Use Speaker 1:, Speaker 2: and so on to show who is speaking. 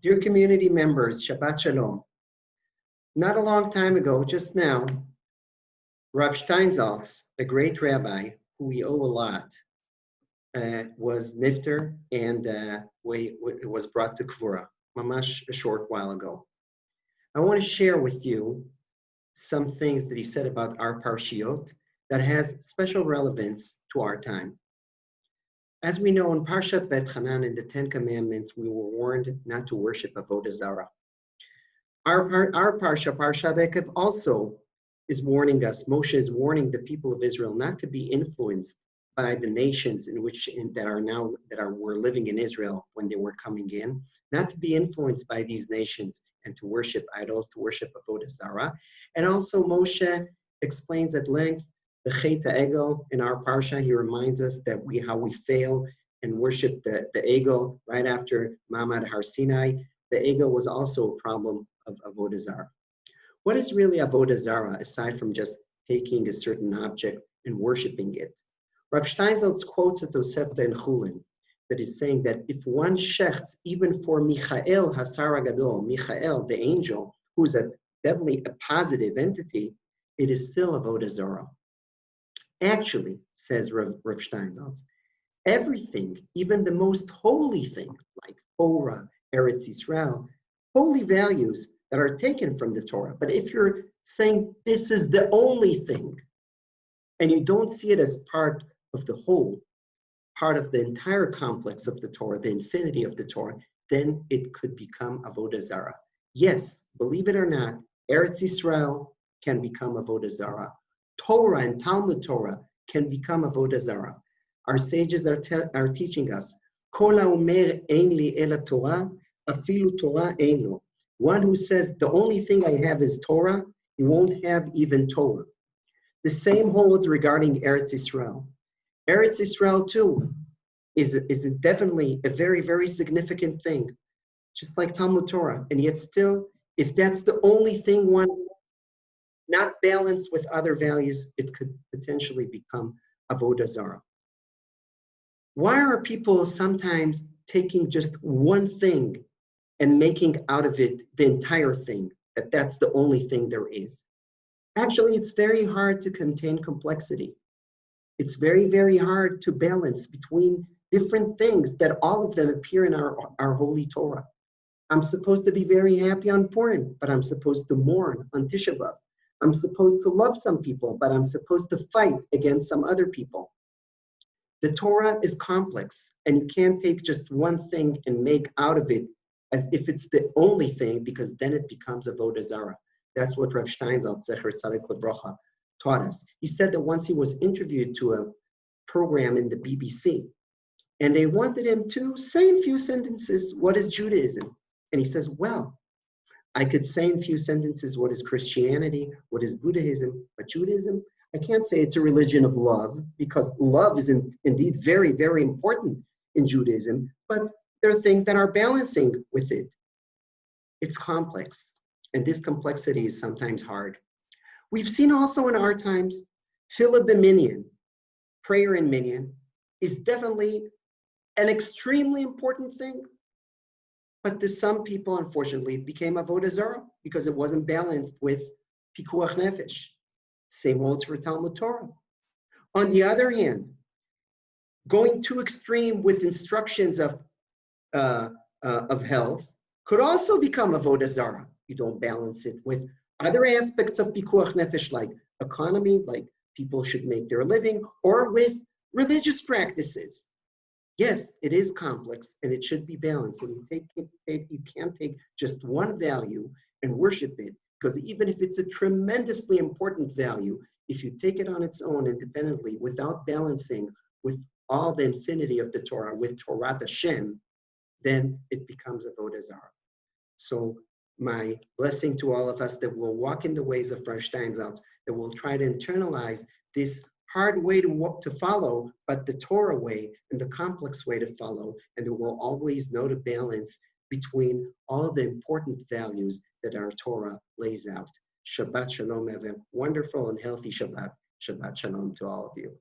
Speaker 1: Dear community members, Shabbat Shalom. Not a long time ago, just now, Rav Shteinzaltz, a great rabbi who we owe a lot, was nifter and was brought to Kvura, mamash a short while ago. I want to share with you some things that he said about our parshiot that has special relevance to our time. As we know, in Parashat V'etchanan, in the Ten Commandments, we were warned not to worship Avodah Zarah. Our parashat Ekev, also is warning us. Moshe is warning the people of Israel not to be influenced by the nations that were living in Israel when they were coming in, not to be influenced by these nations and to worship idols, to worship Avodah Zarah. And also Moshe explains at length the Chet HaEgel in our parsha. He reminds us that how we fail and worship the Egel right after Mamad Har Sinai. The Egel was also a problem of Avodah Zarah. What is really Avodah Zarah aside from just taking a certain object and worshiping it? Rav Shteinzaltz quotes a Tosefta in Chulin that is saying that if one shechts even for Michael Hasar Gadol, Michael the angel, who's definitely a positive entity, it is still Avodah Zarah. Actually, says Rav Shteinzaltz, everything, even the most holy thing, like Torah, Eretz Yisrael, holy values that are taken from the Torah. But if you're saying this is the only thing, and you don't see it as part of the whole, part of the entire complex of the Torah, the infinity of the Torah, then it could become Avodah Zarah. Yes, believe it or not, Eretz Yisrael can become Avodah Zarah. Torah and Talmud Torah can become Avodah Zarah. Our sages are teaching us, Kol ha'omer ein li ela Torah, afilu Torah ein lo. One who says the only thing I have is Torah, you won't have even Torah. The same holds regarding Eretz Yisrael. Eretz Yisrael too is definitely a very, very significant thing, just like Talmud Torah. And yet still, if that's the only thing one not balanced with other values, it could potentially become Avodah Zarah. Why are people sometimes taking just one thing and making out of it the entire thing, that's the only thing there is? Actually, it's very hard to contain complexity. It's very, very hard to balance between different things that all of them appear in our holy Torah. I'm supposed to be very happy on Purim, but I'm supposed to mourn on Tisha B'Av. I'm supposed to love some people, but I'm supposed to fight against some other people. The Torah is complex, and you can't take just one thing and make out of it as if it's the only thing, because then it becomes Avodah Zarah. That's what Rav Shteinzaltz Zatzal taught us. He said that once he was interviewed to a program in the BBC, and they wanted him to say in few sentences, what is Judaism? And he says, well, I could say in few sentences what is Christianity, what is Buddhism, but Judaism, I can't say it's a religion of love, because love is indeed very, very important in Judaism, but there are things that are balancing with it. It's complex, and this complexity is sometimes hard. We've seen also in our times, tefillah b'minyan, prayer in minyan, is definitely an extremely important thing. But to some people, unfortunately, it became Avodah Zarah because it wasn't balanced with Pikuach Nefesh. Same holds for Talmud Torah. On the other hand, going too extreme with instructions of health could also become Avodah Zarah. You don't balance it with other aspects of Pikuach Nefesh, like economy, like people should make their living, or with religious practices. Yes, it is complex and it should be balanced. And you can't take just one value and worship it, because even if it's a tremendously important value, if you take it on its own independently without balancing with all the infinity of the Torah, with Torah Hashem, then it becomes Avodah Zarah. So my blessing to all of us that will walk in the ways of Rav Shteinzaltz, that will try to internalize this hard way to follow, but the Torah way and the complex way to follow, and that will always know the balance between all the important values that our Torah lays out. Shabbat Shalom, have a wonderful and healthy Shabbat. Shabbat Shalom to all of you.